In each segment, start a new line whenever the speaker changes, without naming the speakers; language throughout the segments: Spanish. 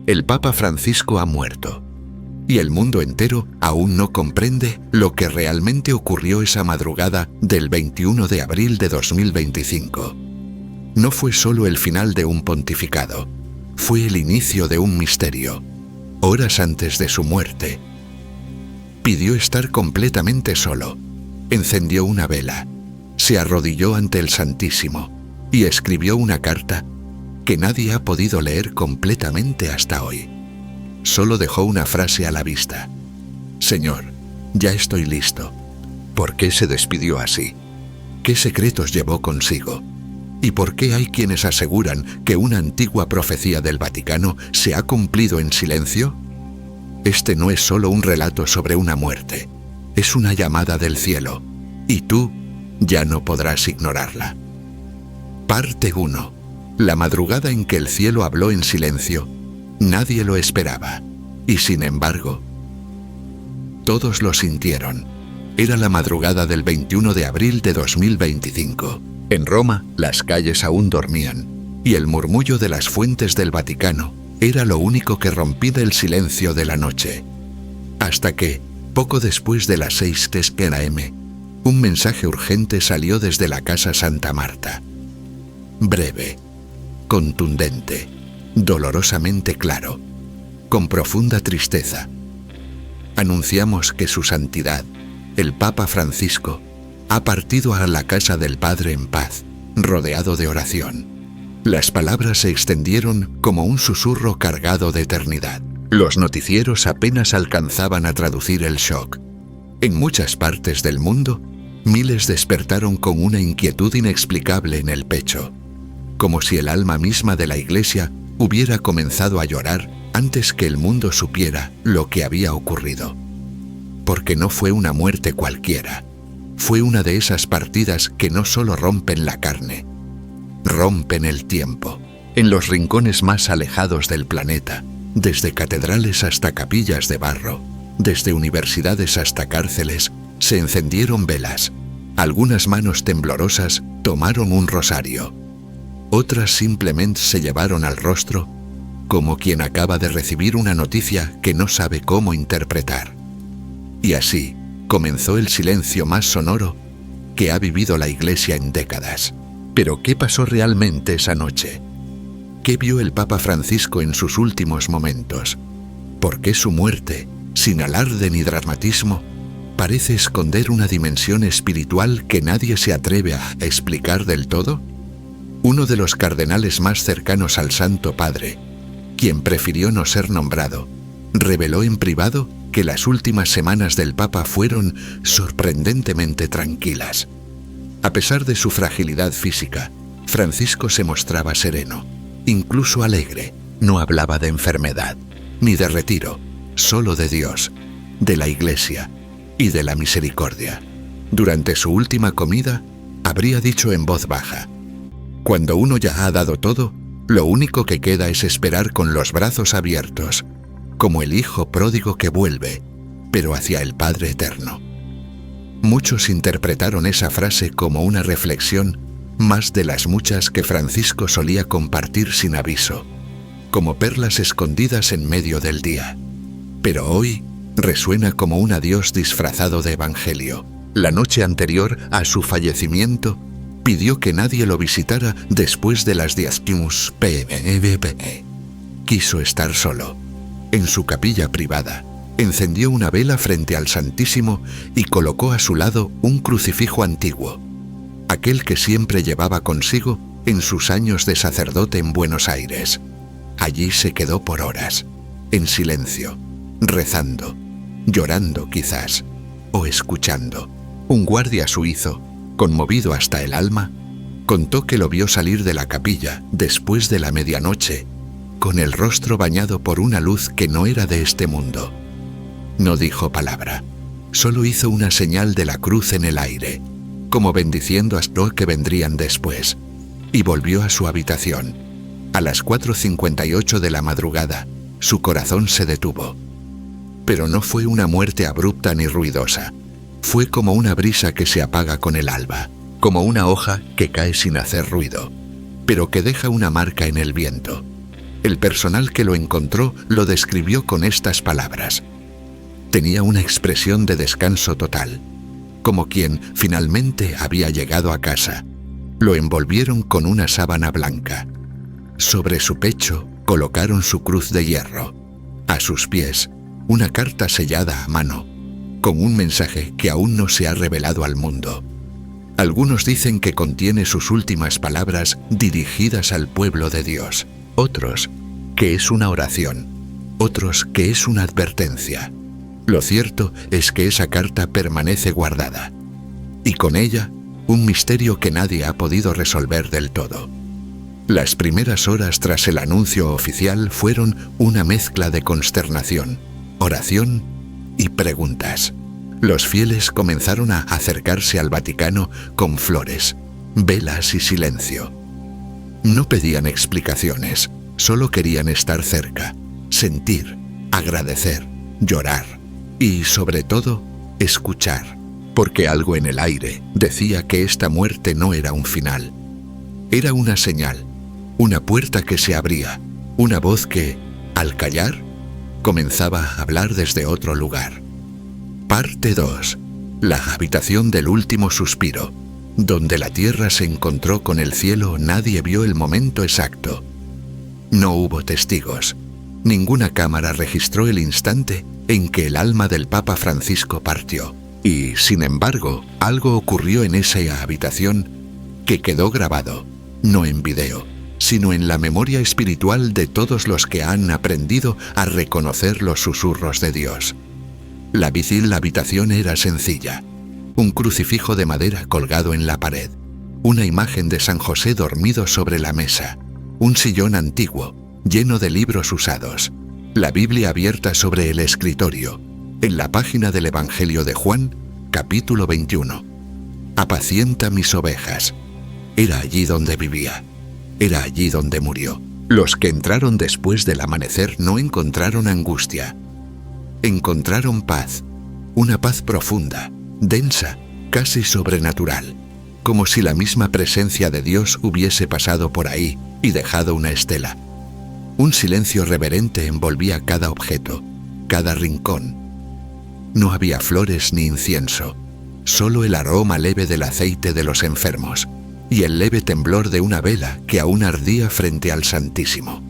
El Papa Francisco ha muerto. Y el mundo entero aún no comprende lo que realmente ocurrió esa madrugada del 21 de abril de 2025. No fue solo el final de un pontificado, fue el inicio de un misterio. Horas antes de su muerte, pidió estar completamente solo, encendió una vela, se arrodilló ante el Santísimo y escribió una carta que nadie ha podido leer completamente hasta hoy. Solo dejó una frase a la vista: Señor, ya estoy listo. ¿Por qué se despidió así? ¿Qué secretos llevó consigo? ¿Y por qué hay quienes aseguran que una antigua profecía del Vaticano se ha cumplido en silencio? Este no es solo un relato sobre una muerte, es una llamada del cielo, y tú ya no podrás ignorarla. Parte 1. La madrugada en que el cielo habló en silencio. Nadie lo esperaba, y sin embargo, todos lo sintieron. Era la madrugada del 21 de abril de 2025. En Roma, las calles aún dormían, y el murmullo de las fuentes del Vaticano era lo único que rompía el silencio de la noche. Hasta que, poco después de las 6:00 AM, un mensaje urgente salió desde la Casa Santa Marta. Breve, contundente, dolorosamente claro, con profunda tristeza. Anunciamos que su santidad, el Papa Francisco, ha partido a la casa del Padre en paz, rodeado de oración. Las palabras se extendieron como un susurro cargado de eternidad. Los noticieros apenas alcanzaban a traducir el shock. En muchas partes del mundo, miles despertaron con una inquietud inexplicable en el pecho, como si el alma misma de la Iglesia hubiera comenzado a llorar antes que el mundo supiera lo que había ocurrido. Porque no fue una muerte cualquiera, fue una de esas partidas que no solo rompen la carne, rompen el tiempo. En los rincones más alejados del planeta, desde catedrales hasta capillas de barro, desde universidades hasta cárceles, se encendieron velas. Algunas manos temblorosas tomaron un rosario. Otras simplemente se llevaron al rostro como quien acaba de recibir una noticia que no sabe cómo interpretar. Y así comenzó el silencio más sonoro que ha vivido la Iglesia en décadas. Pero ¿qué pasó realmente esa noche? ¿Qué vio el Papa Francisco en sus últimos momentos? ¿Por qué su muerte, sin alarde ni dramatismo, parece esconder una dimensión espiritual que nadie se atreve a explicar del todo? Uno de los cardenales más cercanos al Santo Padre, quien prefirió no ser nombrado, reveló en privado que las últimas semanas del Papa fueron sorprendentemente tranquilas. A pesar de su fragilidad física, Francisco se mostraba sereno, incluso alegre. No hablaba de enfermedad, ni de retiro, solo de Dios, de la Iglesia y de la misericordia. Durante su última comida, habría dicho en voz baja: cuando uno ya ha dado todo, lo único que queda es esperar con los brazos abiertos, como el hijo pródigo que vuelve, pero hacia el Padre eterno. Muchos interpretaron esa frase como una reflexión más de las muchas que Francisco solía compartir sin aviso, como perlas escondidas en medio del día. Pero hoy resuena como un adiós disfrazado de evangelio. La noche anterior a su fallecimiento, pidió que nadie lo visitara después de las 10 p.m. Quiso estar solo. En su capilla privada, encendió una vela frente al Santísimo y colocó a su lado un crucifijo antiguo, aquel que siempre llevaba consigo en sus años de sacerdote en Buenos Aires. Allí se quedó por horas, en silencio, rezando, llorando quizás, o escuchando. Un guardia suizo, conmovido hasta el alma, contó que lo vio salir de la capilla después de la medianoche, con el rostro bañado por una luz que no era de este mundo. No dijo palabra, solo hizo una señal de la cruz en el aire, como bendiciendo a los que vendrían después, y volvió a su habitación. A las 4:58 de la madrugada, su corazón se detuvo. Pero no fue una muerte abrupta ni ruidosa. Fue como una brisa que se apaga con el alba, como una hoja que cae sin hacer ruido, pero que deja una marca en el viento. El personal que lo encontró lo describió con estas palabras. Tenía una expresión de descanso total, como quien finalmente había llegado a casa. Lo envolvieron con una sábana blanca. Sobre su pecho colocaron su cruz de hierro. A sus pies, una carta sellada a mano, con un mensaje que aún no se ha revelado al mundo. Algunos dicen que contiene sus últimas palabras dirigidas al pueblo de Dios. Otros, que es una oración. Otros, que es una advertencia. Lo cierto es que esa carta permanece guardada. Y con ella, un misterio que nadie ha podido resolver del todo. Las primeras horas tras el anuncio oficial fueron una mezcla de consternación, oración y preguntas. Los fieles comenzaron a acercarse al Vaticano con flores, velas y silencio. No pedían explicaciones, solo querían estar cerca, sentir, agradecer, llorar y, sobre todo, escuchar, porque algo en el aire decía que esta muerte no era un final. Era una señal, una puerta que se abría, una voz que, al callar, comenzaba a hablar desde otro lugar. Parte 2. La habitación del último suspiro. Donde la tierra se encontró con el cielo, nadie vio el momento exacto. No hubo testigos. Ninguna cámara registró el instante en que el alma del Papa Francisco partió. Y, sin embargo, algo ocurrió en esa habitación que quedó grabado, no en video, sino en la memoria espiritual de todos los que han aprendido a reconocer los susurros de Dios. La habitación era sencilla. Un crucifijo de madera colgado en la pared, una imagen de San José dormido sobre la mesa, un sillón antiguo, lleno de libros usados, la Biblia abierta sobre el escritorio, en la página del Evangelio de Juan, capítulo 21. Apacienta mis ovejas. Era allí donde vivía. Era allí donde murió. Los que entraron después del amanecer no encontraron angustia. Encontraron paz, una paz profunda, densa, casi sobrenatural, como si la misma presencia de Dios hubiese pasado por ahí y dejado una estela. Un silencio reverente envolvía cada objeto, cada rincón. No había flores ni incienso, solo el aroma leve del aceite de los enfermos y el leve temblor de una vela que aún ardía frente al Santísimo.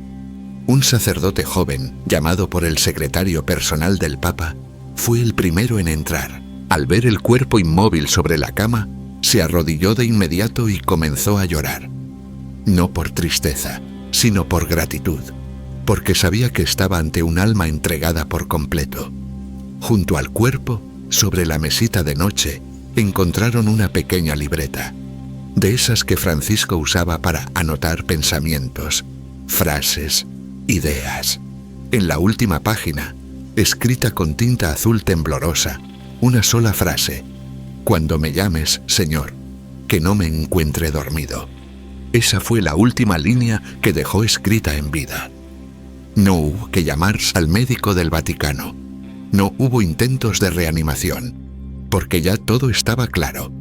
Un sacerdote joven, llamado por el secretario personal del Papa, fue el primero en entrar. Al ver el cuerpo inmóvil sobre la cama, se arrodilló de inmediato y comenzó a llorar. No por tristeza, sino por gratitud, porque sabía que estaba ante un alma entregada por completo. Junto al cuerpo, sobre la mesita de noche, encontraron una pequeña libreta, de esas que Francisco usaba para anotar pensamientos, frases, ideas. En la última página, escrita con tinta azul temblorosa, una sola frase: «Cuando me llames, Señor, que no me encuentre dormido». Esa fue la última línea que dejó escrita en vida. No hubo que llamar al médico del Vaticano. No hubo intentos de reanimación, porque ya todo estaba claro.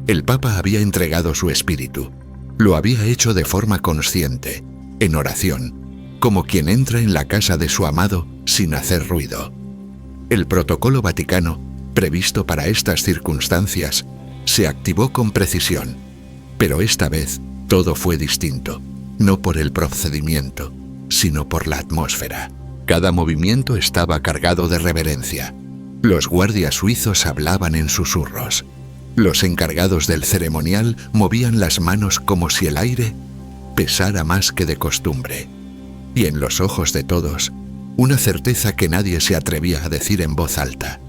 El Papa había entregado su espíritu. Lo había hecho de forma consciente, en oración, como quien entra en la casa de su amado sin hacer ruido. El protocolo vaticano, previsto para estas circunstancias, se activó con precisión, pero esta vez todo fue distinto, no por el procedimiento, sino por la atmósfera. Cada movimiento estaba cargado de reverencia. Los guardias suizos hablaban en susurros. Los encargados del ceremonial movían las manos como si el aire pesara más que de costumbre. Y en los ojos de todos, una certeza que nadie se atrevía a decir en voz alta: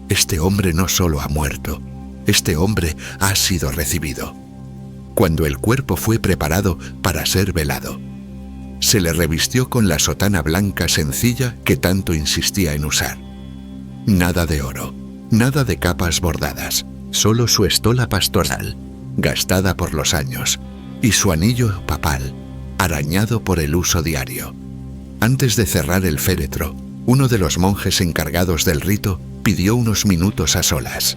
este hombre no solo ha muerto, este hombre ha sido recibido. Cuando el cuerpo fue preparado para ser velado, se le revistió con la sotana blanca sencilla que tanto insistía en usar. Nada de oro, nada de capas bordadas, solo su estola pastoral, gastada por los años, y su anillo papal, arañado por el uso diario. Antes de cerrar el féretro, uno de los monjes encargados del rito pidió unos minutos a solas.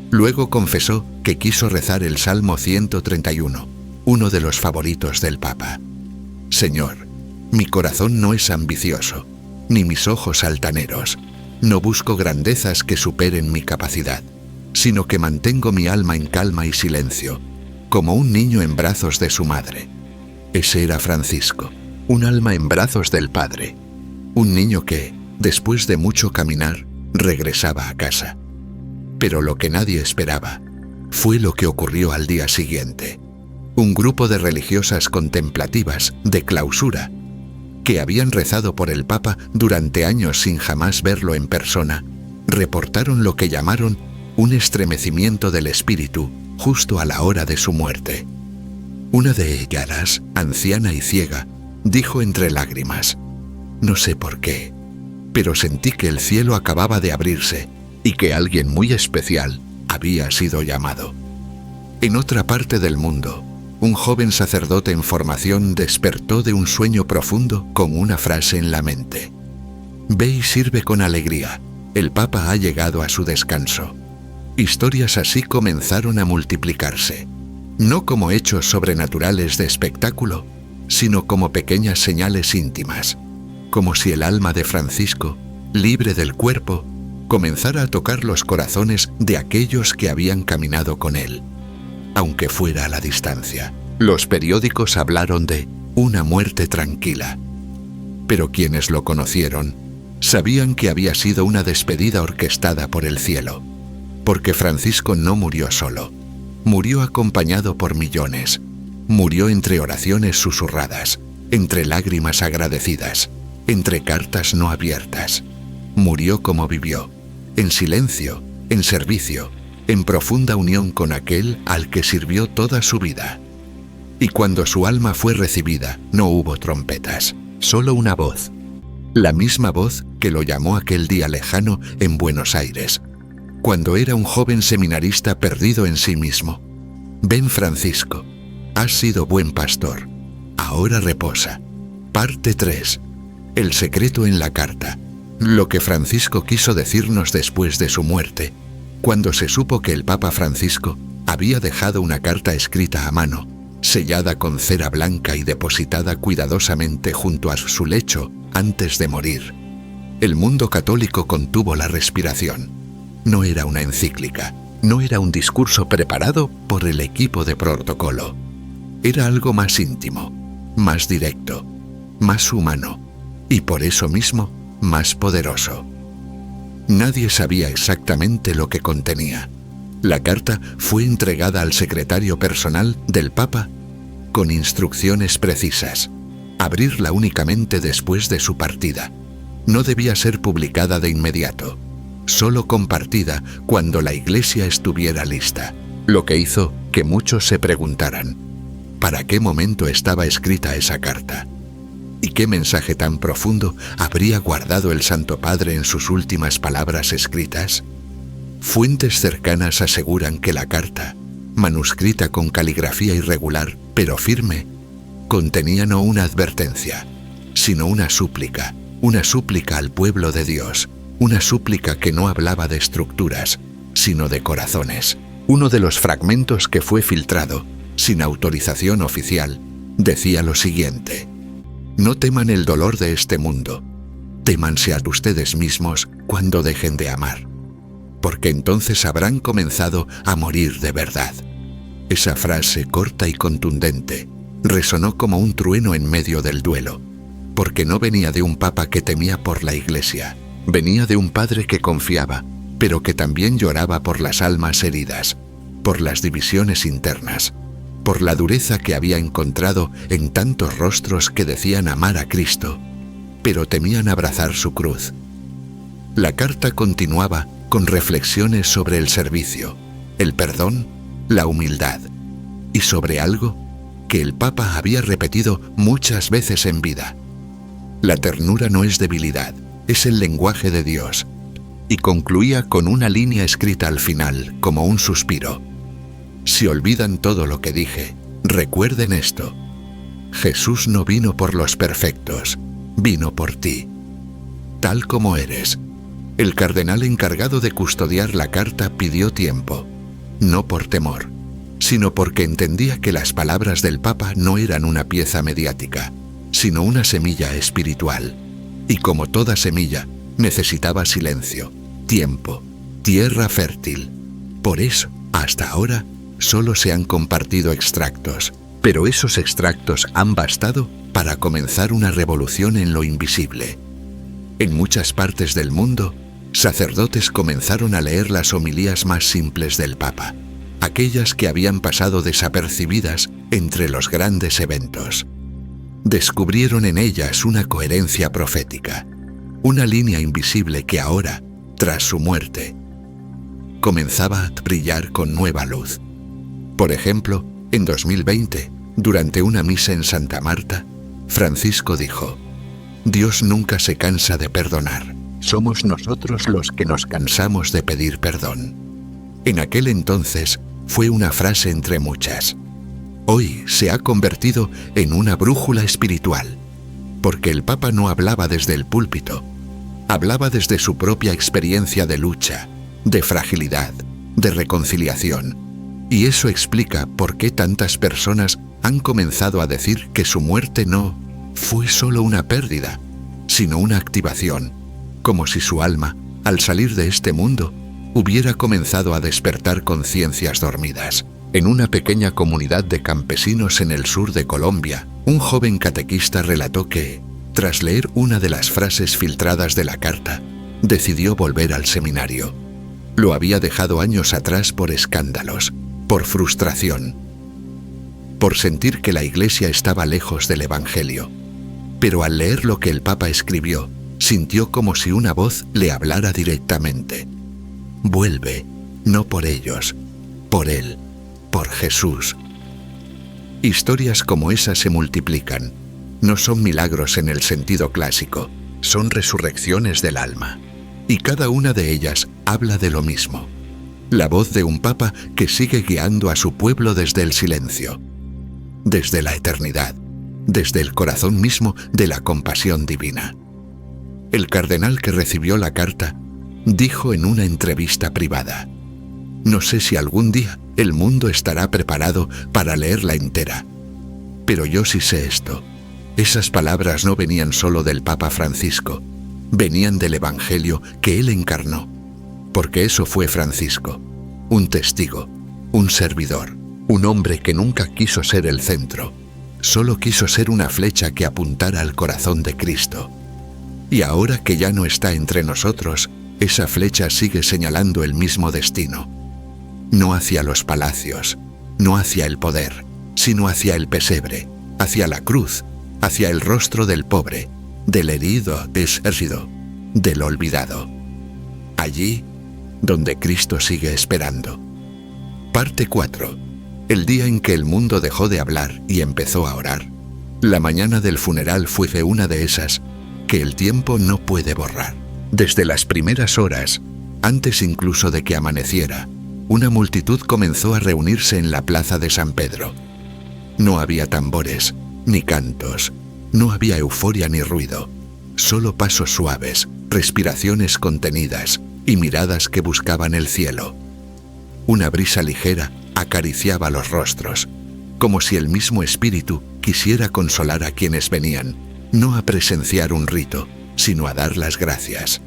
Luego confesó que quiso rezar el Salmo 131, uno de los favoritos del Papa. Señor, Mi corazón no es ambicioso, ni mis ojos altaneros. No busco grandezas que superen mi capacidad, sino que mantengo mi alma en calma y silencio, como un niño en brazos de su madre. Ese era Francisco, un alma en brazos del Padre, un niño que, después de mucho caminar, regresaba a casa. Pero lo que nadie esperaba fue lo que ocurrió al día siguiente. Un grupo de religiosas contemplativas de clausura, que habían rezado por el Papa durante años sin jamás verlo en persona, reportaron lo que llamaron un estremecimiento del espíritu justo a la hora de su muerte. Una de ellas, anciana y ciega, dijo entre lágrimas: «No sé por qué, pero sentí que el cielo acababa de abrirse y que alguien muy especial había sido llamado». En otra parte del mundo, un joven sacerdote en formación despertó de un sueño profundo con una frase en la mente: «Ve y sirve con alegría, el Papa ha llegado a su descanso». Historias así comenzaron a multiplicarse, no como hechos sobrenaturales de espectáculo, sino como pequeñas señales íntimas, como si el alma de Francisco, libre del cuerpo, comenzara a tocar los corazones de aquellos que habían caminado con él, aunque fuera a la distancia. Los periódicos hablaron de una muerte tranquila, pero quienes lo conocieron sabían que había sido una despedida orquestada por el cielo, porque Francisco no murió solo, murió acompañado por millones, murió entre oraciones susurradas, entre lágrimas agradecidas, entre cartas no abiertas. Murió como vivió, en silencio, en servicio, en profunda unión con aquel al que sirvió toda su vida. Y cuando su alma fue recibida, no hubo trompetas, solo una voz. La misma voz que lo llamó aquel día lejano en Buenos Aires, cuando era un joven seminarista perdido en sí mismo: «Ven, Francisco, has sido buen pastor, ahora reposa». Parte 3. El secreto en la carta. Lo que Francisco quiso decirnos después de su muerte, cuando se supo que el Papa Francisco había dejado una carta escrita a mano, sellada con cera blanca y depositada cuidadosamente junto a su lecho antes de morir. El mundo católico contuvo la respiración. No era una encíclica, no era un discurso preparado por el equipo de protocolo. Era algo más íntimo, más directo, más humano y por eso mismo más poderoso. Nadie sabía exactamente lo que contenía. La carta fue entregada al secretario personal del Papa con instrucciones precisas: abrirla únicamente después de su partida. No debía ser publicada de inmediato, solo compartida cuando la Iglesia estuviera lista. Lo que hizo que muchos se preguntaran: ¿para qué momento estaba escrita esa carta? ¿Y qué mensaje tan profundo habría guardado el Santo Padre en sus últimas palabras escritas? Fuentes cercanas aseguran que la carta, manuscrita con caligrafía irregular pero firme, contenía no una advertencia, sino una súplica al pueblo de Dios, una súplica que no hablaba de estructuras, sino de corazones. Uno de los fragmentos que fue filtrado, sin autorización oficial, decía lo siguiente: «No teman el dolor de este mundo, témanse a ustedes mismos cuando dejen de amar, porque entonces habrán comenzado a morir de verdad». Esa frase corta y contundente resonó como un trueno en medio del duelo, porque no venía de un papa que temía por la Iglesia, venía de un padre que confiaba, pero que también lloraba por las almas heridas, por las divisiones internas, por la dureza que había encontrado en tantos rostros que decían amar a Cristo, pero temían abrazar su cruz. La carta continuaba con reflexiones sobre el servicio, el perdón, la humildad, y sobre algo que el Papa había repetido muchas veces en vida: la ternura no es debilidad, es el lenguaje de Dios. Y concluía con una línea escrita al final, como un suspiro: «Si olvidan todo lo que dije, recuerden esto: Jesús no vino por los perfectos, vino por ti, tal como eres». El cardenal encargado de custodiar la carta pidió tiempo, no por temor, sino porque entendía que las palabras del Papa no eran una pieza mediática, sino una semilla espiritual. Y como toda semilla, necesitaba silencio, tiempo, tierra fértil. Por eso, hasta ahora, solo se han compartido extractos, pero esos extractos han bastado para comenzar una revolución en lo invisible. En muchas partes del mundo, sacerdotes comenzaron a leer las homilías más simples del Papa, aquellas que habían pasado desapercibidas entre los grandes eventos. Descubrieron en ellas una coherencia profética, una línea invisible que ahora, tras su muerte, comenzaba a brillar con nueva luz. Por ejemplo, en 2020, durante una misa en Santa Marta, Francisco dijo: Dios nunca se cansa de perdonar. Somos nosotros los que nos cansamos de pedir perdón. En aquel entonces fue una frase entre muchas. Hoy se ha convertido en una brújula espiritual, porque el Papa no hablaba desde el púlpito, hablaba desde su propia experiencia de lucha, de fragilidad, de reconciliación. Y eso explica por qué tantas personas han comenzado a decir que su muerte no fue solo una pérdida, sino una activación, como si su alma, al salir de este mundo, hubiera comenzado a despertar conciencias dormidas. En una pequeña comunidad de campesinos en el sur de Colombia, un joven catequista relató que, tras leer una de las frases filtradas de la carta, decidió volver al seminario. Lo había dejado años atrás por escándalos, por frustración, por sentir que la Iglesia estaba lejos del Evangelio. Pero al leer lo que el Papa escribió, sintió como si una voz le hablara directamente. Vuelve, no por ellos, por Él, por Jesús. Historias como esas se multiplican. No son milagros en el sentido clásico, son resurrecciones del alma. Y cada una de ellas habla de lo mismo. La voz de un Papa que sigue guiando a su pueblo desde el silencio, desde la eternidad, desde el corazón mismo de la compasión divina. El cardenal que recibió la carta dijo en una entrevista privada: no sé si algún día el mundo estará preparado para leerla entera, pero yo sí sé esto. Esas palabras no venían solo del Papa Francisco, venían del Evangelio que él encarnó, porque eso fue Francisco, un testigo, un servidor, un hombre que nunca quiso ser el centro, solo quiso ser una flecha que apuntara al corazón de Cristo. Y ahora que ya no está entre nosotros, esa flecha sigue señalando el mismo destino. No hacia los palacios, no hacia el poder, sino hacia el pesebre, hacia la cruz, hacia el rostro del pobre, del herido, del olvidado. Allí donde Cristo sigue esperando. Parte 4. El día en que el mundo dejó de hablar y empezó a orar. La mañana del funeral fue una de esas que el tiempo no puede borrar. Desde las primeras horas, antes incluso de que amaneciera, una multitud comenzó a reunirse en la plaza de San Pedro. No había tambores, ni cantos, no había euforia ni ruido, solo pasos suaves, respiraciones contenidas y miradas que buscaban el cielo. Una brisa ligera acariciaba los rostros, como si el mismo Espíritu quisiera consolar a quienes venían, no a presenciar un rito, sino a dar las gracias.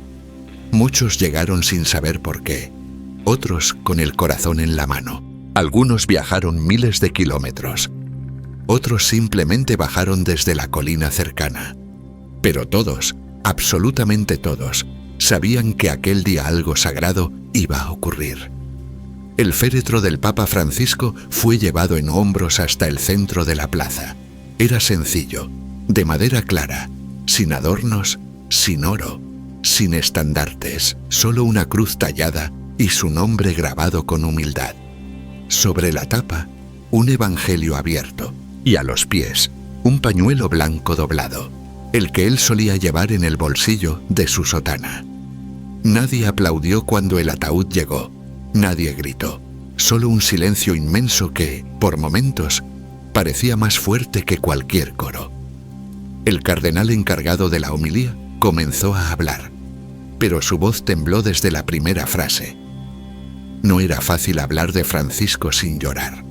Muchos llegaron sin saber por qué, otros con el corazón en la mano. Algunos viajaron miles de kilómetros, otros simplemente bajaron desde la colina cercana. Pero todos, absolutamente todos, sabían que aquel día algo sagrado iba a ocurrir. El féretro del Papa Francisco fue llevado en hombros hasta el centro de la plaza. Era sencillo, de madera clara, sin adornos, sin oro, sin estandartes, solo una cruz tallada y su nombre grabado con humildad. Sobre la tapa, un evangelio abierto, y a los pies, un pañuelo blanco doblado, el que él solía llevar en el bolsillo de su sotana. Nadie aplaudió cuando el ataúd llegó, nadie gritó, solo un silencio inmenso que, por momentos, parecía más fuerte que cualquier coro. El cardenal encargado de la homilía comenzó a hablar, pero su voz tembló desde la primera frase. No era fácil hablar de Francisco sin llorar.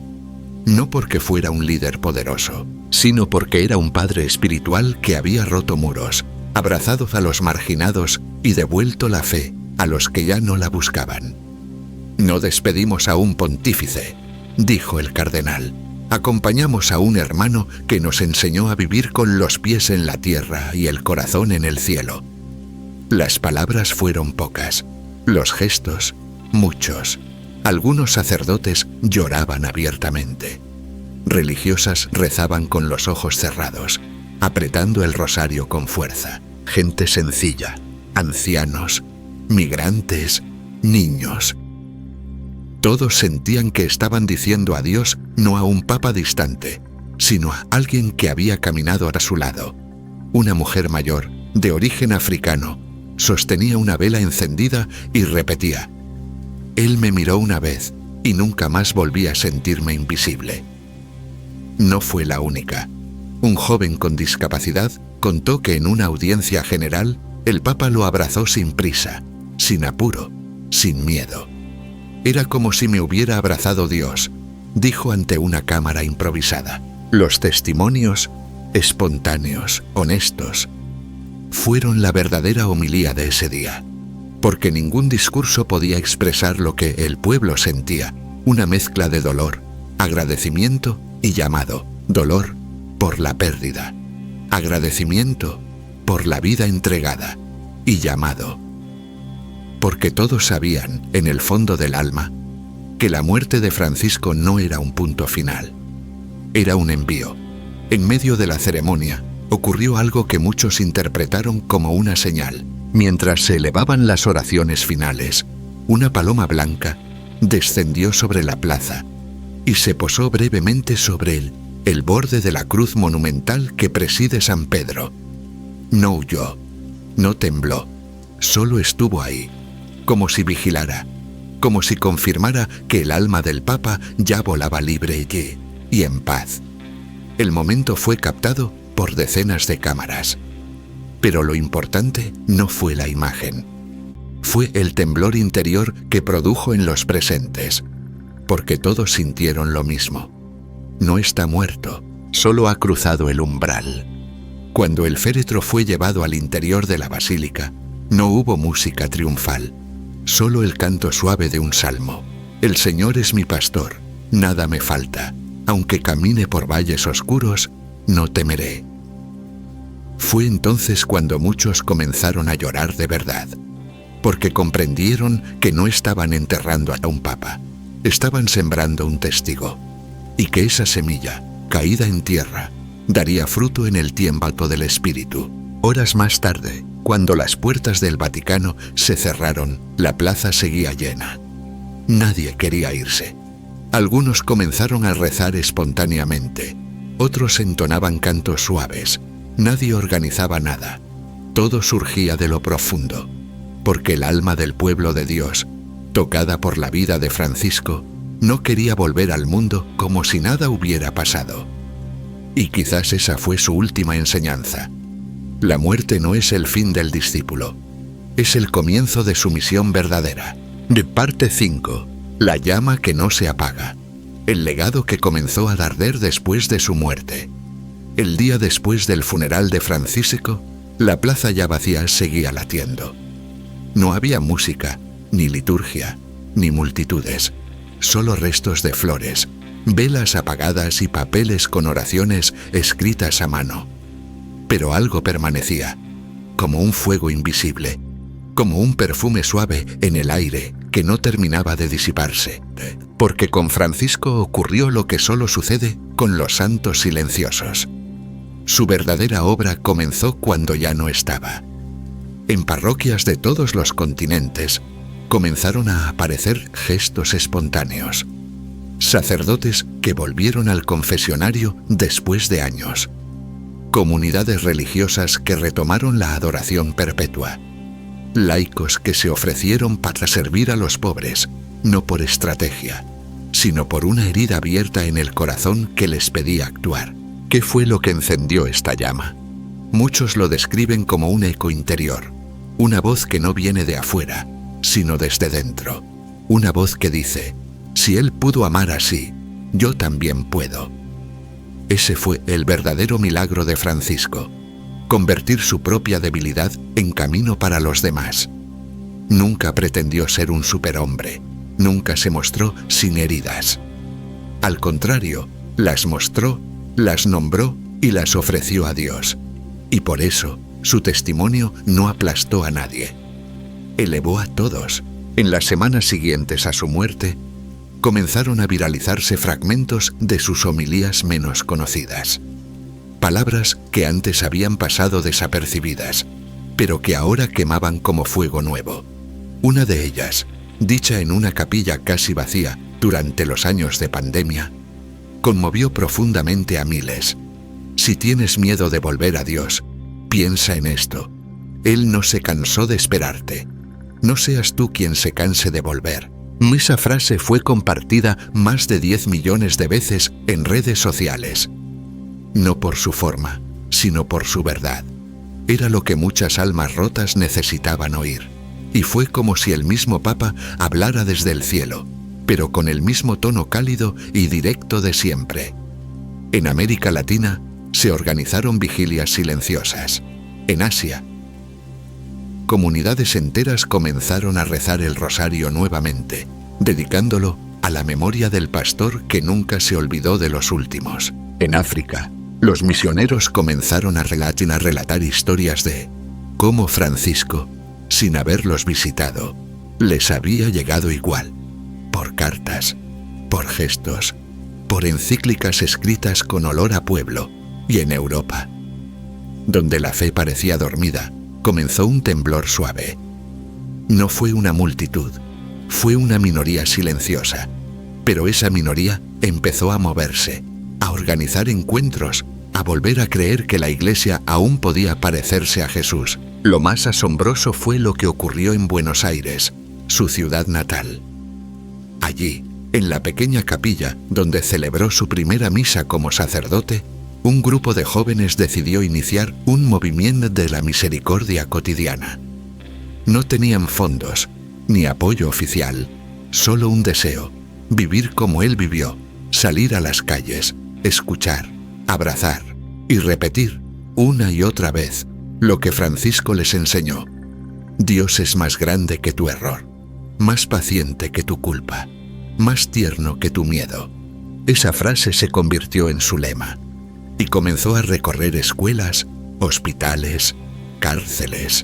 No porque fuera un líder poderoso, sino porque era un padre espiritual que había roto muros, abrazado a los marginados y devuelto la fe a los que ya no la buscaban. «No despedimos a un pontífice», dijo el cardenal. «Acompañamos a un hermano que nos enseñó a vivir con los pies en la tierra y el corazón en el cielo». Las palabras fueron pocas, los gestos, muchos. Algunos sacerdotes lloraban abiertamente. Religiosas rezaban con los ojos cerrados, apretando el rosario con fuerza. Gente sencilla, ancianos, migrantes, niños. Todos sentían que estaban diciendo adiós no a un papa distante, sino a alguien que había caminado a su lado. Una mujer mayor, de origen africano, sostenía una vela encendida y repetía: «Él me miró una vez y nunca más volví a sentirme invisible». No fue la única. Un joven con discapacidad contó que en una audiencia general el Papa lo abrazó sin prisa, sin apuro, sin miedo. «Era como si me hubiera abrazado Dios», dijo ante una cámara improvisada. Los testimonios, espontáneos, honestos, fueron la verdadera homilía de ese día, porque ningún discurso podía expresar lo que el pueblo sentía, una mezcla de dolor, agradecimiento y llamado. Dolor por la pérdida, agradecimiento por la vida entregada y llamado. Porque todos sabían, en el fondo del alma, que la muerte de Francisco no era un punto final, era un envío. En medio de la ceremonia ocurrió algo que muchos interpretaron como una señal. Mientras se elevaban las oraciones finales, una paloma blanca descendió sobre la plaza y se posó brevemente sobre el borde de la cruz monumental que preside San Pedro. No huyó, no tembló, solo estuvo ahí, como si vigilara, como si confirmara que el alma del Papa ya volaba libre y en paz. El momento fue captado por decenas de cámaras. Pero lo importante no fue la imagen. Fue el temblor interior que produjo en los presentes, porque todos sintieron lo mismo. No está muerto, solo ha cruzado el umbral. Cuando el féretro fue llevado al interior de la basílica, no hubo música triunfal, solo el canto suave de un salmo. «El Señor es mi pastor, nada me falta. Aunque camine por valles oscuros, no temeré». Fue entonces cuando muchos comenzaron a llorar de verdad, porque comprendieron que no estaban enterrando a un papa, estaban sembrando un testigo, y que esa semilla, caída en tierra, daría fruto en el tiempo del Espíritu. Horas más tarde, cuando las puertas del Vaticano se cerraron, la plaza seguía llena. Nadie quería irse. Algunos comenzaron a rezar espontáneamente, otros entonaban cantos suaves. Nadie organizaba nada. Todo surgía de lo profundo, porque el alma del pueblo de Dios, tocada por la vida de Francisco, no quería volver al mundo como si nada hubiera pasado. Y quizás esa fue su última enseñanza. La muerte no es el fin del discípulo, es el comienzo de su misión verdadera. De parte 5. La llama que no se apaga. El legado que comenzó a arder después de su muerte. El día después del funeral de Francisco, la plaza ya vacía seguía latiendo. No había música, ni liturgia, ni multitudes, solo restos de flores, velas apagadas y papeles con oraciones escritas a mano. Pero algo permanecía, como un fuego invisible, como un perfume suave en el aire que no terminaba de disiparse, porque con Francisco ocurrió lo que solo sucede con los santos silenciosos. Su verdadera obra comenzó cuando ya no estaba. En parroquias de todos los continentes comenzaron a aparecer gestos espontáneos. Sacerdotes que volvieron al confesionario después de años. Comunidades religiosas que retomaron la adoración perpetua. Laicos que se ofrecieron para servir a los pobres, no por estrategia, sino por una herida abierta en el corazón que les pedía actuar. ¿Qué fue lo que encendió esta llama? Muchos lo describen como un eco interior, una voz que no viene de afuera, sino desde dentro. Una voz que dice: si Él pudo amar así, yo también puedo. Ese fue el verdadero milagro de Francisco: convertir su propia debilidad en camino para los demás. Nunca pretendió ser un superhombre, nunca se mostró sin heridas. Al contrario, las mostró, las nombró y las ofreció a Dios. Y por eso, su testimonio no aplastó a nadie. Elevó a todos. En las semanas siguientes a su muerte, comenzaron a viralizarse fragmentos de sus homilías menos conocidas. Palabras que antes habían pasado desapercibidas, pero que ahora quemaban como fuego nuevo. Una de ellas, dicha en una capilla casi vacía durante los años de pandemia, conmovió profundamente a miles. Si tienes miedo de volver a Dios, piensa en esto: Él no se cansó de esperarte. No seas tú quien se canse de volver. Esa frase fue compartida más de 10 millones de veces en redes sociales. No por su forma, sino por su verdad. Era lo que muchas almas rotas necesitaban oír. Y fue como si el mismo Papa hablara desde el cielo, pero con el mismo tono cálido y directo de siempre. En América Latina se organizaron vigilias silenciosas. En Asia, comunidades enteras comenzaron a rezar el rosario nuevamente, dedicándolo a la memoria del pastor que nunca se olvidó de los últimos. En África, los misioneros comenzaron a relatar historias de cómo Francisco, sin haberlos visitado, les había llegado igual, por cartas, por gestos, por encíclicas escritas con olor a pueblo. Y en Europa, donde la fe parecía dormida, comenzó un temblor suave. No fue una multitud, fue una minoría silenciosa, pero esa minoría empezó a moverse, a organizar encuentros, a volver a creer que la Iglesia aún podía parecerse a Jesús. Lo más asombroso fue lo que ocurrió en Buenos Aires, su ciudad natal. Allí, en la pequeña capilla donde celebró su primera misa como sacerdote, un grupo de jóvenes decidió iniciar un movimiento de la misericordia cotidiana. No tenían fondos, ni apoyo oficial, solo un deseo: vivir como él vivió, salir a las calles, escuchar, abrazar y repetir una y otra vez lo que Francisco les enseñó: Dios es más grande que tu error, más paciente que tu culpa, más tierno que tu miedo. Esa frase se convirtió en su lema y comenzó a recorrer escuelas, hospitales, cárceles,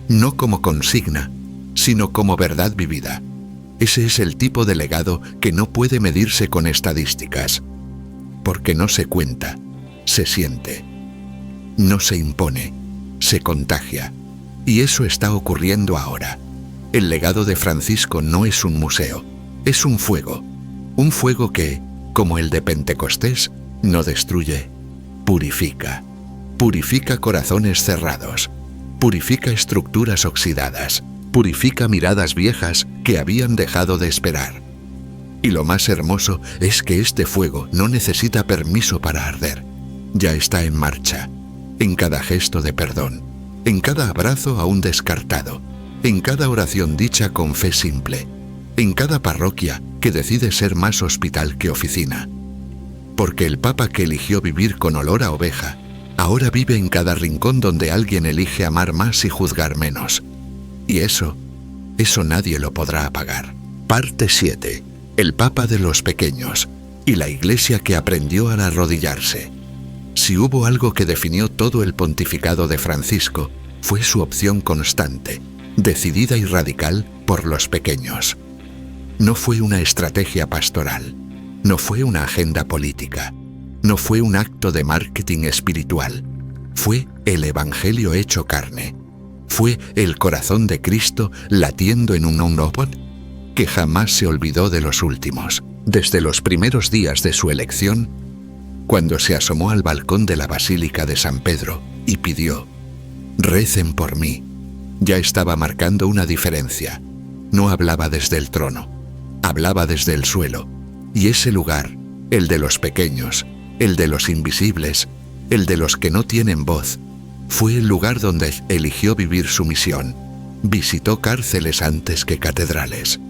no como consigna, sino como verdad vivida. Ese es el tipo de legado que no puede medirse con estadísticas, porque no se cuenta, se siente, no se impone, se contagia. Y eso está ocurriendo ahora. El legado de Francisco no es un museo, es un fuego que, como el de Pentecostés, no destruye, purifica. Purifica corazones cerrados, purifica estructuras oxidadas, purifica miradas viejas que habían dejado de esperar. Y lo más hermoso es que este fuego no necesita permiso para arder. Ya está en marcha, en cada gesto de perdón, en cada abrazo a un descartado, en cada oración dicha con fe simple, en cada parroquia que decide ser más hospital que oficina. Porque el Papa que eligió vivir con olor a oveja, ahora vive en cada rincón donde alguien elige amar más y juzgar menos. Y eso nadie lo podrá apagar. Parte 7. El Papa de los pequeños y la Iglesia que aprendió a arrodillarse. Si hubo algo que definió todo el pontificado de Francisco, fue su opción constante, decidida y radical por los pequeños. No fue una estrategia pastoral, no fue una agenda política, no fue un acto de marketing espiritual, fue el Evangelio hecho carne, fue el corazón de Cristo latiendo en un unopod que jamás se olvidó de los últimos. Desde los primeros días de su elección, cuando se asomó al balcón de la Basílica de San Pedro y pidió: «Recen por mí», ya estaba marcando una diferencia. No hablaba desde el trono, hablaba desde el suelo. Y ese lugar, el de los pequeños, el de los invisibles, el de los que no tienen voz, fue el lugar donde eligió vivir su misión. Visitó cárceles antes que catedrales.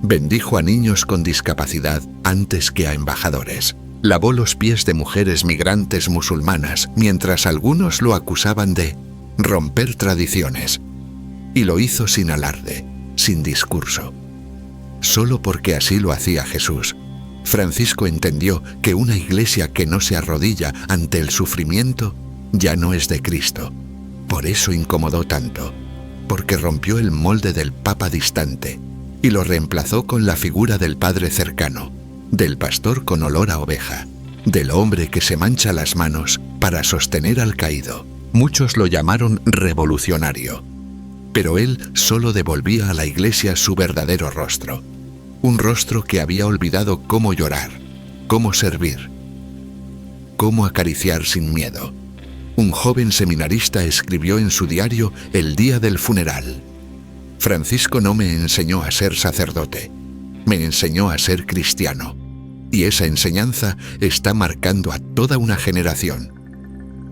Bendijo a niños con discapacidad antes que a embajadores. Lavó los pies de mujeres migrantes musulmanas, mientras algunos lo acusaban de romper tradiciones. Y lo hizo sin alarde, sin discurso. Solo porque así lo hacía Jesús, Francisco entendió que una iglesia que no se arrodilla ante el sufrimiento ya no es de Cristo. Por eso incomodó tanto, porque rompió el molde del Papa distante y lo reemplazó con la figura del Padre cercano, del pastor con olor a oveja, del hombre que se mancha las manos para sostener al caído. Muchos lo llamaron revolucionario, pero él solo devolvía a la iglesia su verdadero rostro, un rostro que había olvidado cómo llorar, cómo servir, cómo acariciar sin miedo. Un joven seminarista escribió en su diario el día del funeral: Francisco no me enseñó a ser sacerdote, me enseñó a ser cristiano, y esa enseñanza está marcando a toda una generación,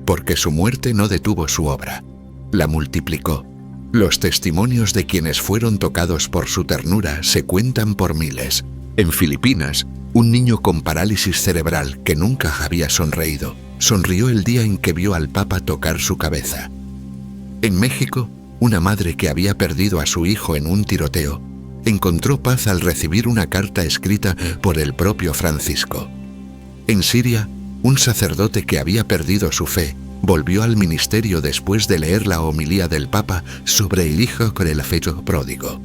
porque su muerte no detuvo su obra, la multiplicó. Los testimonios de quienes fueron tocados por su ternura se cuentan por miles. En Filipinas, un niño con parálisis cerebral que nunca había sonreído, sonrió el día en que vio al Papa tocar su cabeza. En México, una madre que había perdido a su hijo en un tiroteo, encontró paz al recibir una carta escrita por el propio Francisco. En Siria, un sacerdote que había perdido su fe, volvió al ministerio después de leer la homilía del Papa sobre el hijo con el afecto pródigo.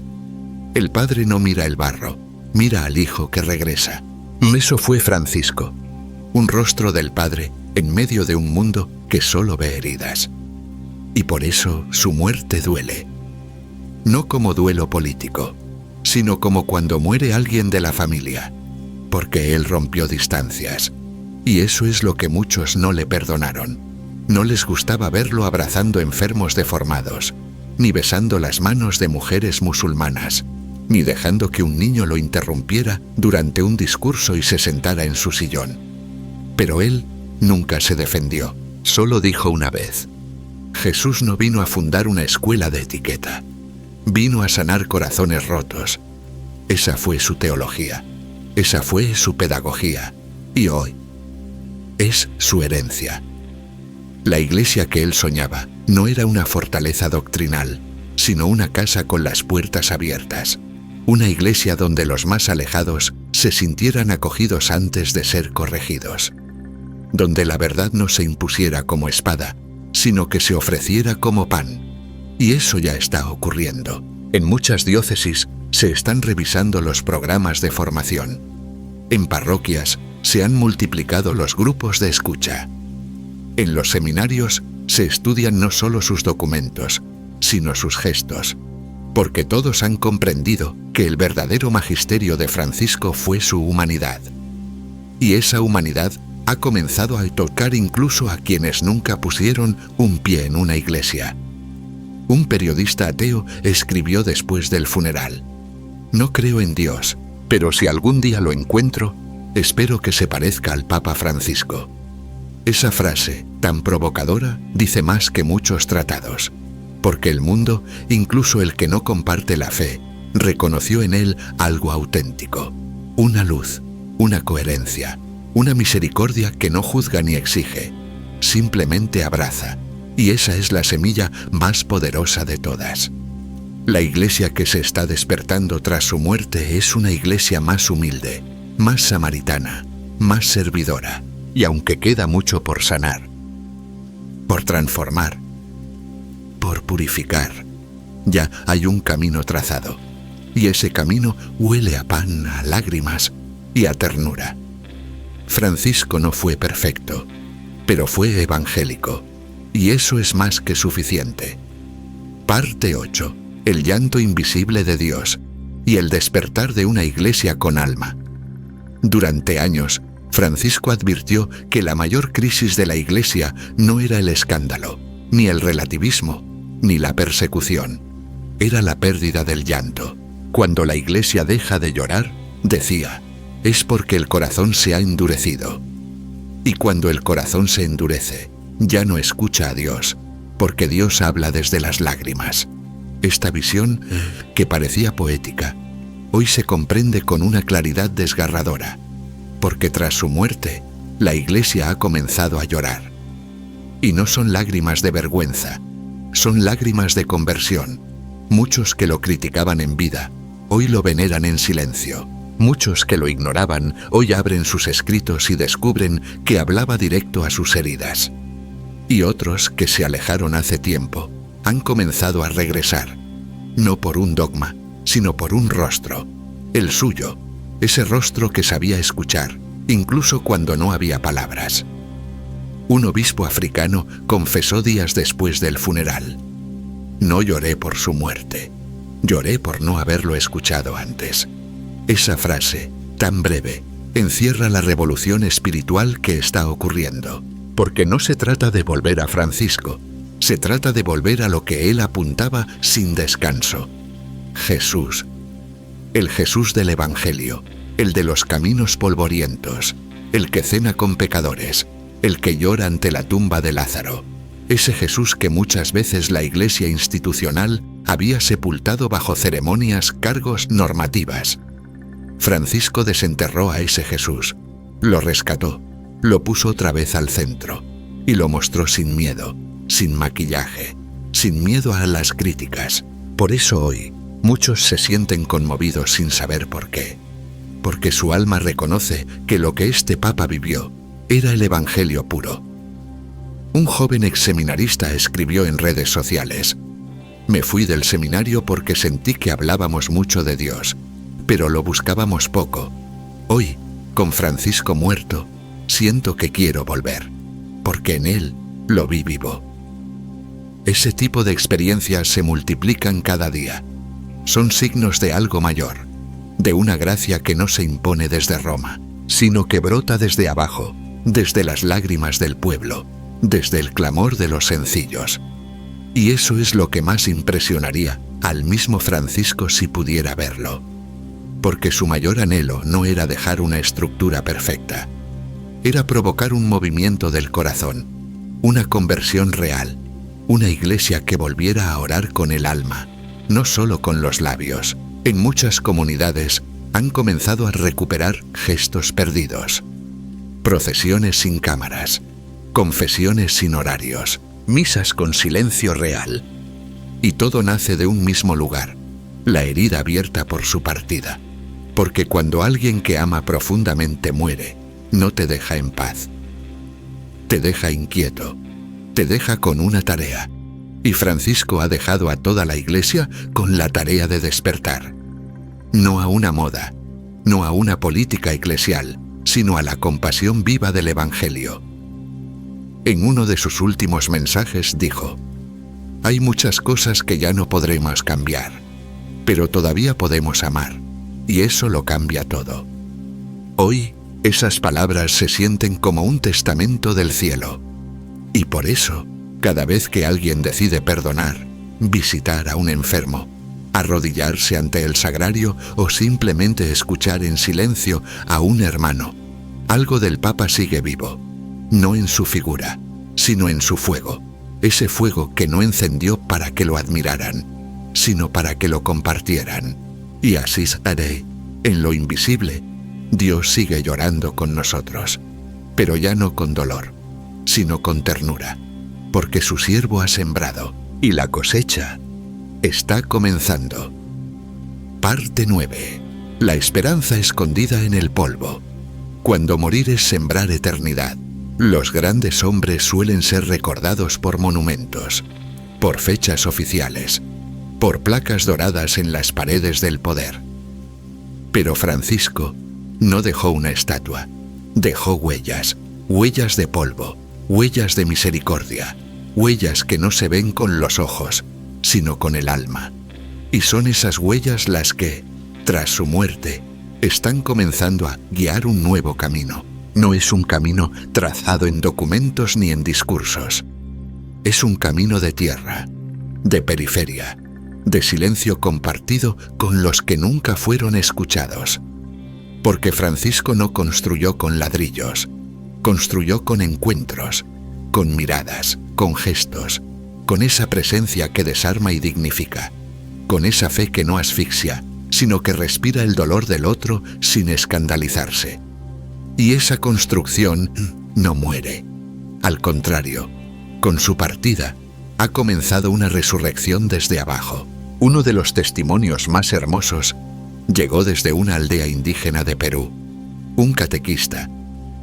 El Padre no mira el barro, mira al hijo que regresa. Eso fue Francisco, un rostro del Padre en medio de un mundo que solo ve heridas. Y por eso su muerte duele. No como duelo político, sino como cuando muere alguien de la familia, porque él rompió distancias. Y eso es lo que muchos no le perdonaron. No les gustaba verlo abrazando enfermos deformados, ni besando las manos de mujeres musulmanas, ni dejando que un niño lo interrumpiera durante un discurso y se sentara en su sillón. Pero él nunca se defendió, solo dijo una vez: Jesús no vino a fundar una escuela de etiqueta, vino a sanar corazones rotos. Esa fue su teología, esa fue su pedagogía, y hoy es su herencia. La iglesia que él soñaba no era una fortaleza doctrinal, sino una casa con las puertas abiertas. Una iglesia donde los más alejados se sintieran acogidos antes de ser corregidos. Donde la verdad no se impusiera como espada, sino que se ofreciera como pan. Y eso ya está ocurriendo. En muchas diócesis se están revisando los programas de formación. En parroquias se han multiplicado los grupos de escucha. En los seminarios se estudian no solo sus documentos, sino sus gestos, porque todos han comprendido que el verdadero magisterio de Francisco fue su humanidad. Y esa humanidad ha comenzado a tocar incluso a quienes nunca pusieron un pie en una iglesia. Un periodista ateo escribió después del funeral: no creo en Dios, pero si algún día lo encuentro, espero que se parezca al Papa Francisco. Esa frase, tan provocadora, dice más que muchos tratados, porque el mundo, incluso el que no comparte la fe, reconoció en él algo auténtico, una luz, una coherencia, una misericordia que no juzga ni exige, simplemente abraza, y esa es la semilla más poderosa de todas. La iglesia que se está despertando tras su muerte es una iglesia más humilde, más samaritana, más servidora. Y aunque queda mucho por sanar, por transformar, por purificar, ya hay un camino trazado. Y ese camino huele a pan, a lágrimas y a ternura. Francisco no fue perfecto, pero fue evangélico. Y eso es más que suficiente. Parte 8. El llanto invisible de Dios y el despertar de una iglesia con alma. Durante años, Francisco advirtió que la mayor crisis de la Iglesia no era el escándalo, ni el relativismo, ni la persecución. Era la pérdida del llanto. Cuando la Iglesia deja de llorar, decía, es porque el corazón se ha endurecido. Y cuando el corazón se endurece, ya no escucha a Dios, porque Dios habla desde las lágrimas. Esta visión, que parecía poética, hoy se comprende con una claridad desgarradora, porque tras su muerte la Iglesia ha comenzado a llorar. Y no son lágrimas de vergüenza, son lágrimas de conversión. Muchos que lo criticaban en vida, hoy lo veneran en silencio. Muchos que lo ignoraban, hoy abren sus escritos y descubren que hablaba directo a sus heridas. Y otros que se alejaron hace tiempo, han comenzado a regresar, no por un dogma, sino por un rostro, el suyo, ese rostro que sabía escuchar, incluso cuando no había palabras. Un obispo africano confesó días después del funeral: no lloré por su muerte, lloré por no haberlo escuchado antes. Esa frase, tan breve, encierra la revolución espiritual que está ocurriendo, porque no se trata de volver a Francisco, se trata de volver a lo que él apuntaba sin descanso: Jesús. El Jesús del Evangelio, el de los caminos polvorientos, el que cena con pecadores, el que llora ante la tumba de Lázaro. Ese Jesús que muchas veces la Iglesia institucional había sepultado bajo ceremonias, cargos, normativas. Francisco desenterró a ese Jesús, lo rescató, lo puso otra vez al centro y lo mostró sin miedo, sin maquillaje, sin miedo a las críticas. Por eso hoy muchos se sienten conmovidos sin saber por qué, porque su alma reconoce que lo que este Papa vivió era el Evangelio puro. Un joven exseminarista escribió en redes sociales: me fui del seminario porque sentí que hablábamos mucho de Dios, pero lo buscábamos poco. Hoy, con Francisco muerto, siento que quiero volver, porque en él lo vi vivo. Ese tipo de experiencias se multiplican cada día. Son signos de algo mayor, de una gracia que no se impone desde Roma, sino que brota desde abajo, desde las lágrimas del pueblo, desde el clamor de los sencillos. Y eso es lo que más impresionaría al mismo Francisco si pudiera verlo. Porque su mayor anhelo no era dejar una estructura perfecta, era provocar un movimiento del corazón, una conversión real, una iglesia que volviera a orar con el alma, no solo con los labios. En muchas comunidades han comenzado a recuperar gestos perdidos, procesiones sin cámaras, confesiones sin horarios, misas con silencio real. Y todo nace de un mismo lugar, la herida abierta por su partida. Porque cuando alguien que ama profundamente muere, no te deja en paz. Te deja inquieto, te deja con una tarea. Y Francisco ha dejado a toda la Iglesia con la tarea de despertar. No a una moda, no a una política eclesial, sino a la compasión viva del Evangelio. En uno de sus últimos mensajes dijo: hay muchas cosas que ya no podremos cambiar, pero todavía podemos amar. Y eso lo cambia todo. Hoy, esas palabras se sienten como un testamento del cielo. Y por eso, cada vez que alguien decide perdonar, visitar a un enfermo, arrodillarse ante el sagrario o simplemente escuchar en silencio a un hermano, algo del Papa sigue vivo, no en su figura, sino en su fuego, ese fuego que no encendió para que lo admiraran, sino para que lo compartieran. Y así haré, en lo invisible, Dios sigue llorando con nosotros, pero ya no con dolor, sino con ternura, porque su siervo ha sembrado, y la cosecha está comenzando. Parte 9. La esperanza escondida en el polvo. Cuando morir es sembrar eternidad. Los grandes hombres suelen ser recordados por monumentos, por fechas oficiales, por placas doradas en las paredes del poder. Pero Francisco no dejó una estatua, dejó huellas, huellas de polvo, huellas de misericordia, huellas que no se ven con los ojos, sino con el alma. Y son esas huellas las que, tras su muerte, están comenzando a guiar un nuevo camino. No es un camino trazado en documentos ni en discursos. Es un camino de tierra, de periferia, de silencio compartido con los que nunca fueron escuchados. Porque Francisco no construyó con ladrillos, construyó con encuentros, con miradas, con gestos, con esa presencia que desarma y dignifica, con esa fe que no asfixia, sino que respira el dolor del otro sin escandalizarse. Y esa construcción no muere. Al contrario, con su partida, ha comenzado una resurrección desde abajo. Uno de los testimonios más hermosos llegó desde una aldea indígena de Perú. Un catequista,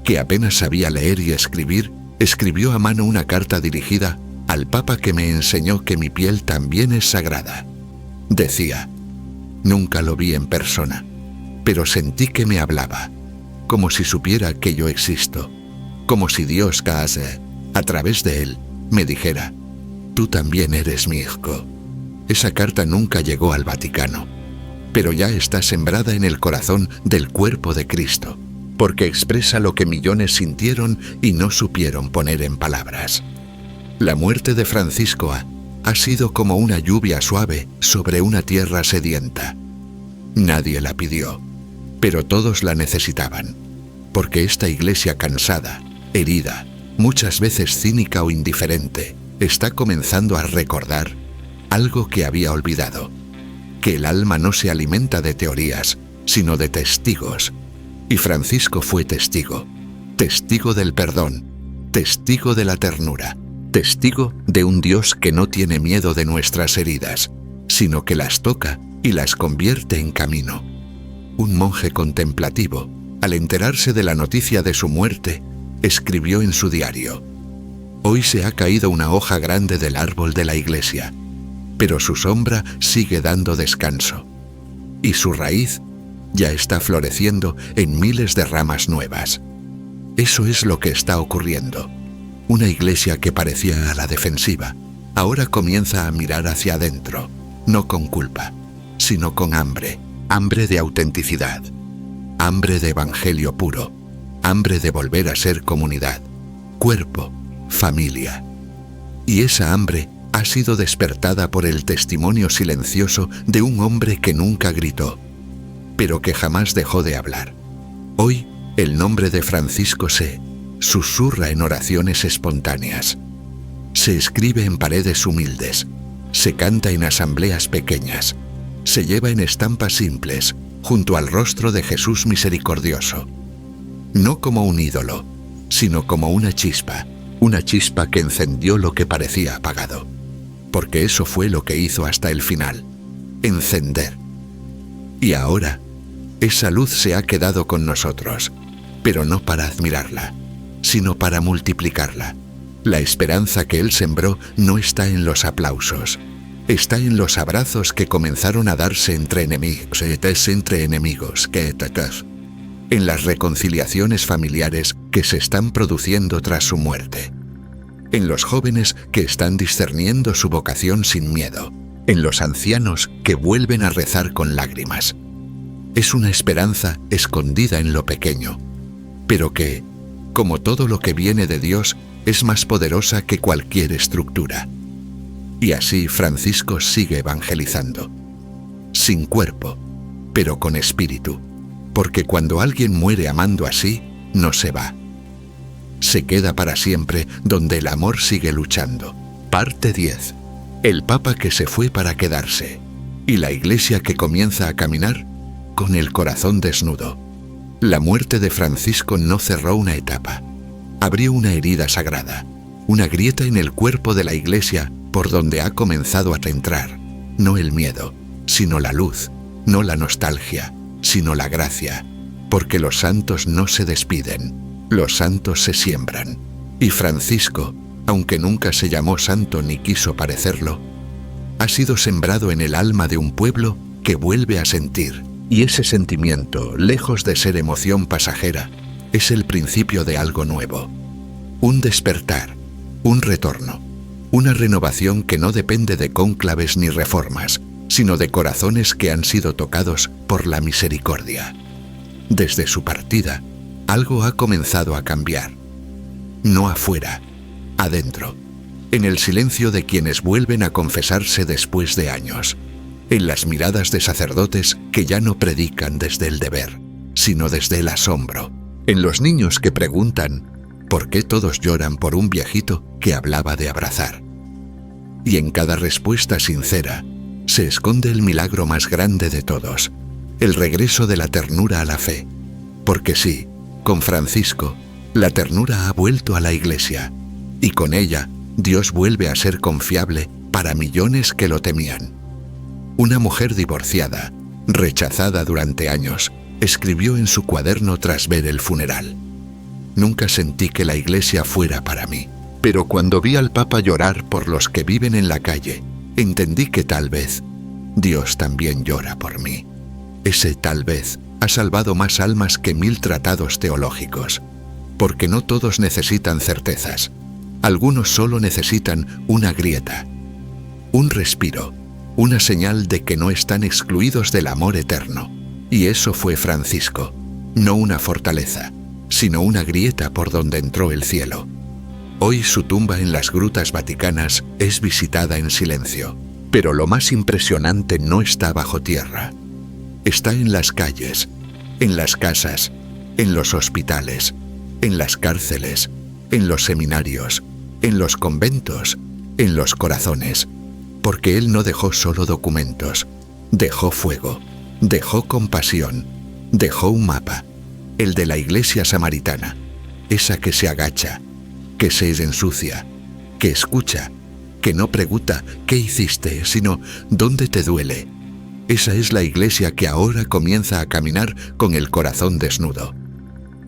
que apenas sabía leer y escribir, escribió a mano una carta dirigida al Papa que me enseñó que mi piel también es sagrada. Decía: nunca lo vi en persona, pero sentí que me hablaba, como si supiera que yo existo, como si Dios, a través de él, me dijera: tú también eres mi hijo. Esa carta nunca llegó al Vaticano, pero ya está sembrada en el corazón del cuerpo de Cristo, porque expresa lo que millones sintieron y no supieron poner en palabras. La muerte de Francisco ha sido como una lluvia suave sobre una tierra sedienta. Nadie la pidió, pero todos la necesitaban, porque esta iglesia cansada, herida, muchas veces cínica o indiferente, está comenzando a recordar algo que había olvidado: que el alma no se alimenta de teorías, sino de testigos. Y Francisco fue testigo, testigo del perdón, testigo de la ternura, testigo de un Dios que no tiene miedo de nuestras heridas, sino que las toca y las convierte en camino. Un monje contemplativo, al enterarse de la noticia de su muerte, escribió en su diario: hoy se ha caído una hoja grande del árbol de la iglesia, pero su sombra sigue dando descanso, y su raíz ya está floreciendo en miles de ramas nuevas. Eso es lo que está ocurriendo. Una iglesia que parecía a la defensiva, ahora comienza a mirar hacia adentro, no con culpa, sino con hambre, hambre de autenticidad, hambre de evangelio puro, hambre de volver a ser comunidad, cuerpo, familia. Y esa hambre ha sido despertada por el testimonio silencioso de un hombre que nunca gritó, pero que jamás dejó de hablar. Hoy, el nombre de Francisco se susurra en oraciones espontáneas, se escribe en paredes humildes, se canta en asambleas pequeñas, se lleva en estampas simples, junto al rostro de Jesús misericordioso. No como un ídolo, sino como una chispa que encendió lo que parecía apagado. Porque eso fue lo que hizo hasta el final: encender. Y ahora, esa luz se ha quedado con nosotros, pero no para admirarla, sino para multiplicarla. La esperanza que Él sembró no está en los aplausos, está en los abrazos que comenzaron a darse entre enemigos, en las reconciliaciones familiares que se están produciendo tras su muerte, en los jóvenes que están discerniendo su vocación sin miedo, en los ancianos que vuelven a rezar con lágrimas. Es una esperanza escondida en lo pequeño, pero que, como todo lo que viene de Dios, es más poderosa que cualquier estructura. Y así Francisco sigue evangelizando, sin cuerpo, pero con espíritu, porque cuando alguien muere amando así, no se va. Se queda para siempre donde el amor sigue luchando. Parte 10. El Papa que se fue para quedarse, y la Iglesia que comienza a caminar con el corazón desnudo. La muerte de Francisco no cerró una etapa, abrió una herida sagrada, una grieta en el cuerpo de la Iglesia por donde ha comenzado a entrar, no el miedo, sino la luz, no la nostalgia, sino la gracia, porque los santos no se despiden, los santos se siembran. Y Francisco, aunque nunca se llamó santo ni quiso parecerlo, ha sido sembrado en el alma de un pueblo que vuelve a sentir, y ese sentimiento, lejos de ser emoción pasajera, es el principio de algo nuevo, un despertar, un retorno, una renovación que no depende de cónclaves ni reformas, sino de corazones que han sido tocados por la misericordia. Desde su partida, algo ha comenzado a cambiar. No afuera, adentro, en el silencio de quienes vuelven a confesarse después de años, en las miradas de sacerdotes que ya no predican desde el deber, sino desde el asombro, en los niños que preguntan ¿por qué todos lloran por un viejito que hablaba de abrazar? Y en cada respuesta sincera se esconde el milagro más grande de todos, el regreso de la ternura a la fe, porque sí, Con Francisco, la ternura ha vuelto a la Iglesia, y con ella, Dios vuelve a ser confiable para millones que lo temían. Una mujer divorciada, rechazada durante años, escribió en su cuaderno tras ver el funeral: «Nunca sentí que la Iglesia fuera para mí, pero cuando vi al Papa llorar por los que viven en la calle, entendí que tal vez Dios también llora por mí». Ese tal vez ha salvado más almas que 1000 tratados teológicos, porque no todos necesitan certezas. Algunos solo necesitan una grieta, un respiro, una señal de que no están excluidos del amor eterno. Y eso fue Francisco, no una fortaleza, sino una grieta por donde entró el cielo. Hoy su tumba en las grutas vaticanas es visitada en silencio, pero lo más impresionante no está bajo tierra. Está en las calles, en las casas, en los hospitales, en las cárceles, en los seminarios, en los conventos, en los corazones, porque Él no dejó solo documentos, dejó fuego, dejó compasión, dejó un mapa, el de la Iglesia samaritana, esa que se agacha, que se ensucia, que escucha, que no pregunta ¿qué hiciste?, sino ¿dónde te duele? Esa es la Iglesia que ahora comienza a caminar con el corazón desnudo,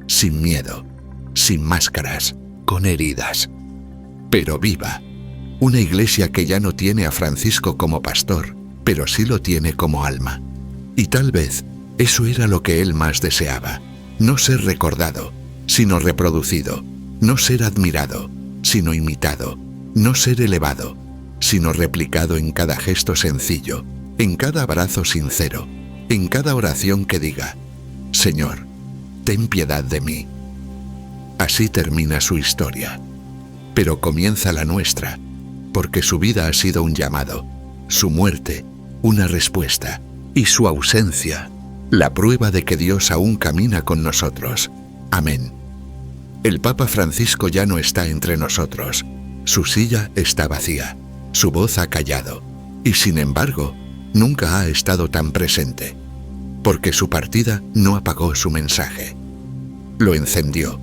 sin miedo, sin máscaras, con heridas, pero viva. Una Iglesia que ya no tiene a Francisco como pastor, pero sí lo tiene como alma. Y tal vez eso era lo que él más deseaba: no ser recordado, sino reproducido; no ser admirado, sino imitado; no ser elevado, sino replicado en cada gesto sencillo, en cada abrazo sincero, en cada oración que diga: Señor, ten piedad de mí. Así termina su historia. Pero comienza la nuestra, porque su vida ha sido un llamado, su muerte, una respuesta, y su ausencia, la prueba de que Dios aún camina con nosotros. Amén. El Papa Francisco ya no está entre nosotros. Su silla está vacía, su voz ha callado, y sin embargo, nunca ha estado tan presente, porque su partida no apagó su mensaje. Lo encendió,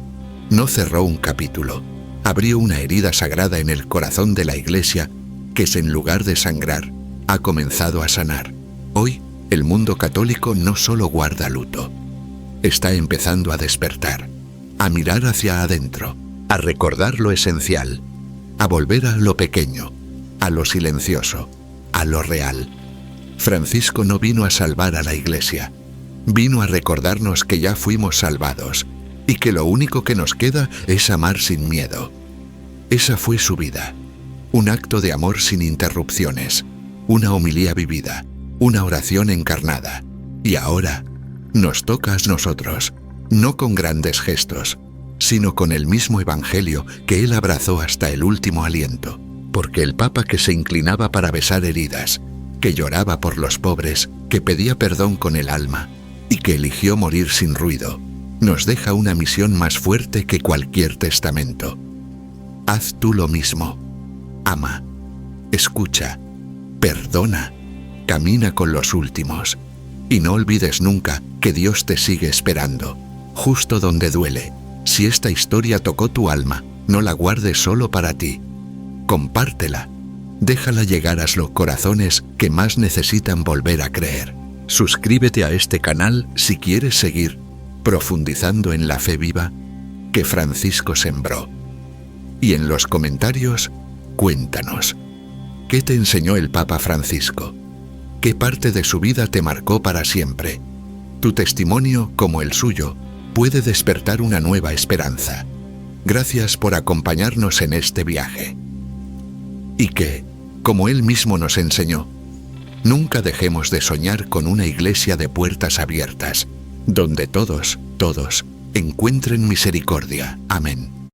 no cerró un capítulo, abrió una herida sagrada en el corazón de la Iglesia que, en lugar de sangrar, ha comenzado a sanar. Hoy, el mundo católico no solo guarda luto, está empezando a despertar, a mirar hacia adentro, a recordar lo esencial, a volver a lo pequeño, a lo silencioso, a lo real. Francisco no vino a salvar a la Iglesia, vino a recordarnos que ya fuimos salvados y que lo único que nos queda es amar sin miedo. Esa fue su vida, un acto de amor sin interrupciones, una homilía vivida, una oración encarnada. Y ahora nos toca a nosotros, no con grandes gestos, sino con el mismo Evangelio que él abrazó hasta el último aliento, porque el Papa que se inclinaba para besar heridas, que lloraba por los pobres, que pedía perdón con el alma y que eligió morir sin ruido, nos deja una misión más fuerte que cualquier testamento. Haz tú lo mismo. Ama, escucha, perdona, camina con los últimos. Y no olvides nunca que Dios te sigue esperando, justo donde duele. Si esta historia tocó tu alma, no la guardes solo para ti. Compártela. Déjala llegar a los corazones que más necesitan volver a creer. Suscríbete a este canal si quieres seguir profundizando en la fe viva que Francisco sembró. Y en los comentarios, cuéntanos, ¿qué te enseñó el Papa Francisco? ¿Qué parte de su vida te marcó para siempre? Tu testimonio, como el suyo, puede despertar una nueva esperanza. Gracias por acompañarnos en este viaje. Y que, como él mismo nos enseñó, nunca dejemos de soñar con una Iglesia de puertas abiertas, donde todos encuentren misericordia. Amén.